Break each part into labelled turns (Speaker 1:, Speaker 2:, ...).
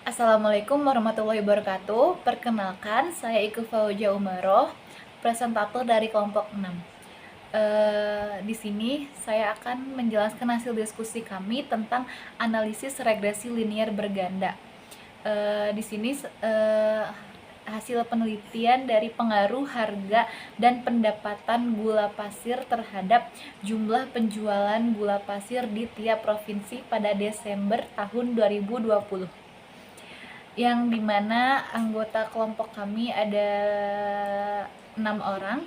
Speaker 1: Assalamualaikum warahmatullahi wabarakatuh. Perkenalkan, saya Iku Fauzia Umaroh, presentator dari kelompok 6. Di sini saya akan menjelaskan hasil diskusi kami tentang analisis regresi linear berganda. Di sini hasil penelitian dari pengaruh harga dan pendapatan gula pasir terhadap jumlah penjualan gula pasir di tiap provinsi pada Desember tahun 2020, yang dimana anggota kelompok kami ada 6 orang.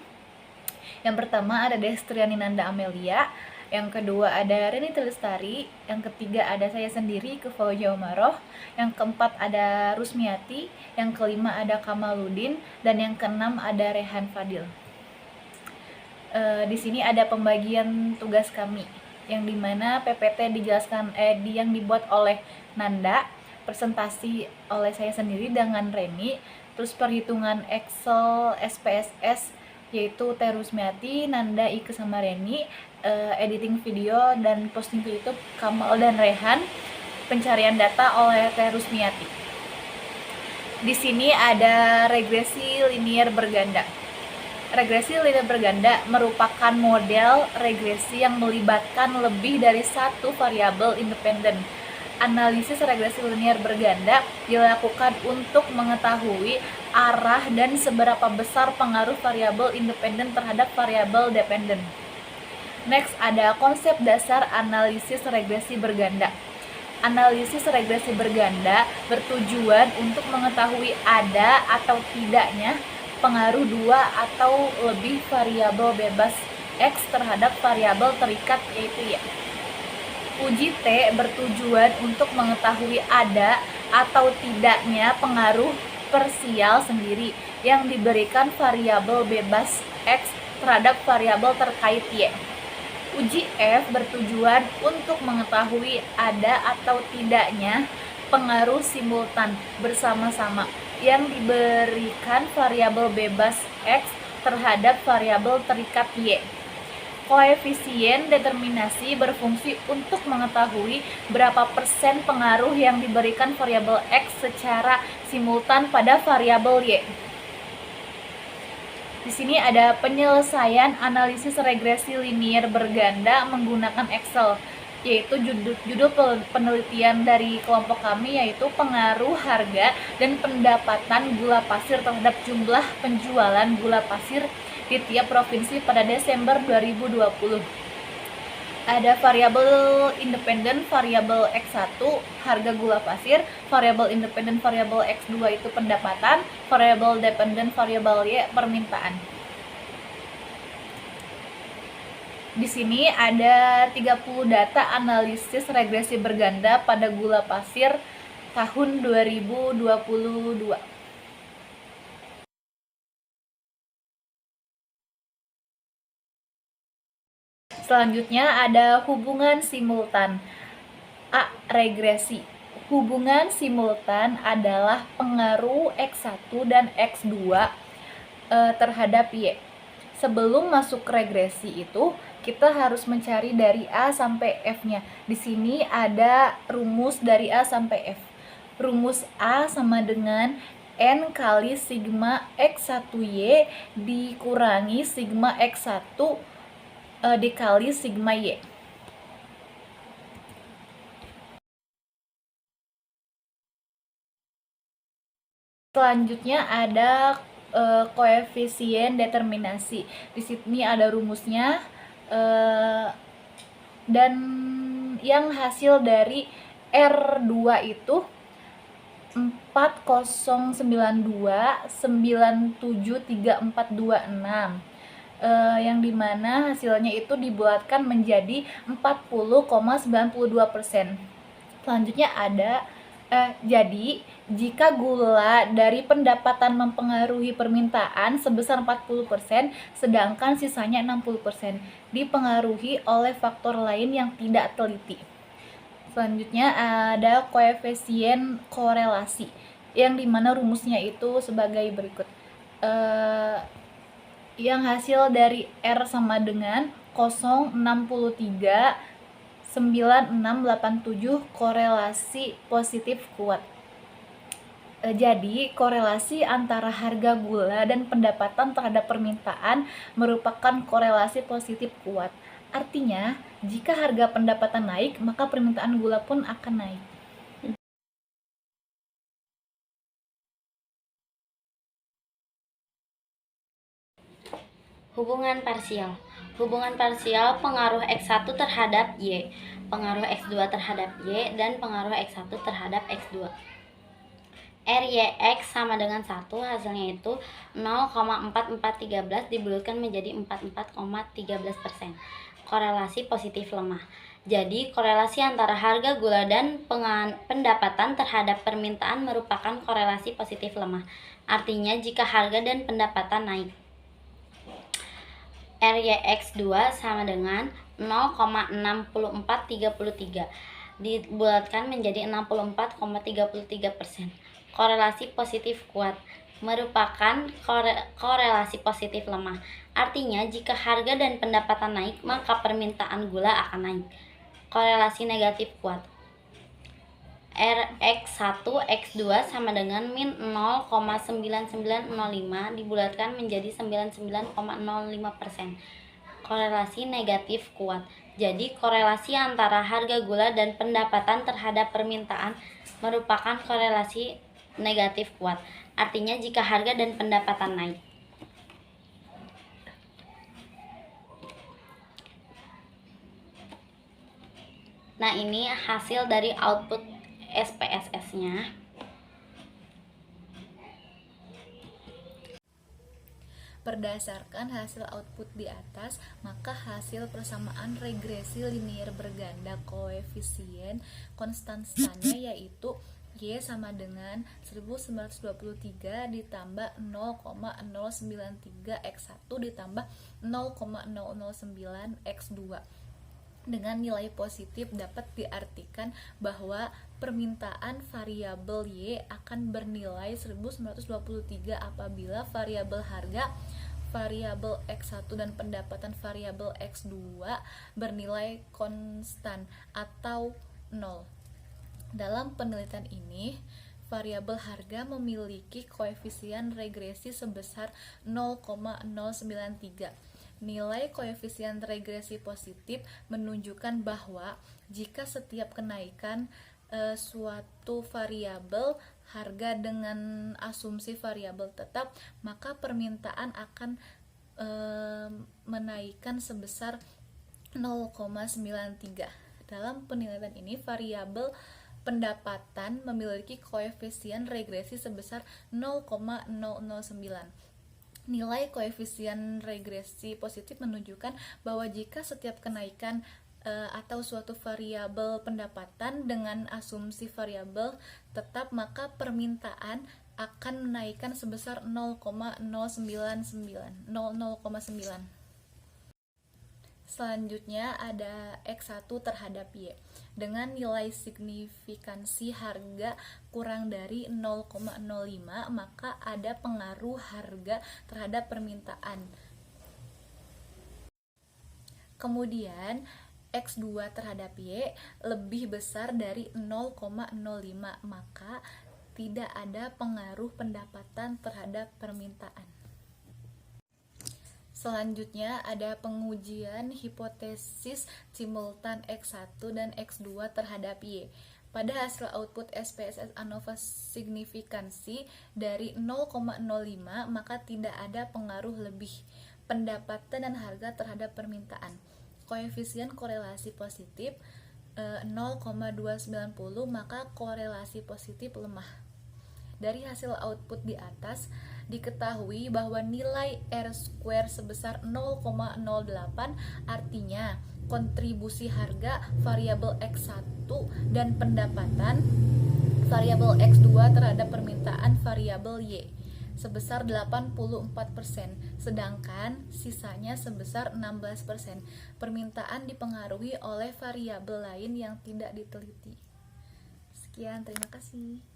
Speaker 1: Yang pertama ada Destriani Nanda Amelia, yang kedua ada Reni Telestari, yang ketiga ada saya sendiri Iku Fauzia Umaroh, yang keempat ada Rusmiati, yang kelima ada Kamaludin, dan yang keenam ada Rehan Fadil. Di sini ada pembagian tugas kami, yang dimana PPT dijelaskan yang dibuat oleh Nanda, presentasi oleh saya sendiri dengan Reni, terus perhitungan Excel SPSS yaitu Terusmiati, Nanda, Ike sama Reni, editing video dan posting ke YouTube Kamal dan Rehan, pencarian data oleh Terusmiati. Di sini ada regresi linear berganda. Regresi linear berganda merupakan model regresi yang melibatkan lebih dari satu variabel independen. Analisis regresi linear berganda dilakukan untuk mengetahui arah dan seberapa besar pengaruh variabel independen terhadap variabel dependen. Next, ada konsep dasar analisis regresi berganda. Analisis regresi berganda bertujuan untuk mengetahui ada atau tidaknya pengaruh dua atau lebih variabel bebas X terhadap variabel terikat yaitu Y. Uji T bertujuan untuk mengetahui ada atau tidaknya pengaruh parsial sendiri yang diberikan variabel bebas X terhadap variabel terkait Y. Uji F bertujuan untuk mengetahui ada atau tidaknya pengaruh simultan bersama-sama yang diberikan variabel bebas X terhadap variabel terikat Y. Koefisien determinasi berfungsi untuk mengetahui berapa persen pengaruh yang diberikan variabel X secara simultan pada variabel Y. Di sini ada penyelesaian analisis regresi linear berganda menggunakan Excel, yaitu judul penelitian dari kelompok kami yaitu pengaruh harga dan pendapatan gula pasir terhadap jumlah penjualan gula pasir di tiap provinsi pada Desember 2020. Ada variabel independen variabel X1 harga gula pasir, variabel independen variabel X2 itu pendapatan, variabel dependen variabel Y permintaan. Di sini ada 30 data analisis regresi berganda pada gula pasir tahun 2022. Selanjutnya ada hubungan simultan. A. Regresi. Hubungan simultan adalah pengaruh X1 dan X2 terhadap Y. Sebelum masuk regresi itu, kita harus mencari dari A sampai F-nya. Di sini ada rumus dari A sampai F. Rumus A sama dengan N kali sigma X1Y dikurangi sigma X1 dikali sigma Y. Selanjutnya ada koefisien determinasi. Di sini ada rumusnya dan yang hasil dari R2 itu 4092973426, yang dimana hasilnya itu dibulatkan menjadi 40,92%. Selanjutnya ada jadi jika gula dari pendapatan mempengaruhi permintaan sebesar 40%, sedangkan sisanya 60% dipengaruhi oleh faktor lain yang tidak teliti. Selanjutnya ada koefisien korelasi, yang dimana rumusnya itu sebagai berikut. Yang hasil dari R sama dengan 0,639687 korelasi positif kuat. Jadi, korelasi antara harga gula dan pendapatan terhadap permintaan merupakan korelasi positif kuat. Artinya, jika harga pendapatan naik, maka permintaan gula pun akan naik.
Speaker 2: Hubungan parsial. Hubungan parsial pengaruh X1 terhadap Y, pengaruh X2 terhadap Y, dan pengaruh X1 terhadap X2. RYX sama dengan 1, hasilnya itu 0,4413 dibulatkan menjadi 44,13%. Korelasi positif lemah. Jadi, korelasi antara harga gula dan pendapatan terhadap permintaan merupakan korelasi positif lemah. Artinya, jika harga dan pendapatan naik, RYX2 sama dengan 0,6433 dibulatkan menjadi 64,33%. Korelasi positif kuat merupakan korelasi positif lemah. Artinya, jika harga dan pendapatan naik, maka permintaan gula akan naik. Korelasi negatif kuat. RX1 X2 sama dengan min 0,9905 dibulatkan menjadi 99,05%. Korelasi negatif kuat. Jadi, korelasi antara harga gula dan pendapatan terhadap permintaan merupakan korelasi negatif kuat. Artinya, jika harga dan pendapatan naik. Nah, ini hasil dari output SPSS-nya.
Speaker 1: Berdasarkan hasil output di atas, maka hasil persamaan regresi linier berganda koefisien konstannya yaitu Y sama dengan 1923 ditambah 0,093 X1 ditambah 0,009 X2. Dengan nilai positif dapat diartikan bahwa permintaan variabel Y akan bernilai 1923 apabila variabel harga, variabel X1 dan pendapatan variabel X2 bernilai konstan atau 0. Dalam penelitian ini, variabel harga memiliki koefisien regresi sebesar 0,093. Nilai koefisien regresi positif menunjukkan bahwa jika setiap kenaikan suatu variabel harga dengan asumsi variabel tetap, maka permintaan akan menaikkan sebesar 0,93. Dalam penelitian ini, variabel pendapatan memiliki koefisien regresi sebesar 0,009. Nilai koefisien regresi positif menunjukkan bahwa jika setiap kenaikan atau suatu variabel pendapatan dengan asumsi variabel tetap, maka permintaan akan menaikkan sebesar 0,099. Selanjutnya ada X1 terhadap Y. Dengan nilai signifikansi harga kurang dari 0,05, maka ada pengaruh harga terhadap permintaan. Kemudian X2 terhadap Y lebih besar dari 0,05, maka tidak ada pengaruh pendapatan terhadap permintaan. Selanjutnya ada pengujian hipotesis simultan X1 dan X2 terhadap Y. Pada hasil output SPSS ANOVA signifikansi dari 0,05, maka tidak ada pengaruh lebih pendapatan dan harga terhadap permintaan. Koefisien korelasi positif 0,290, maka korelasi positif lemah. Dari hasil output di atas, diketahui bahwa nilai R² sebesar 0,08, artinya kontribusi harga variabel X1 dan pendapatan variabel X2 terhadap permintaan variabel Y sebesar 84%, sedangkan sisanya sebesar 16%. Permintaan dipengaruhi oleh variabel lain yang tidak diteliti. Sekian, terima kasih.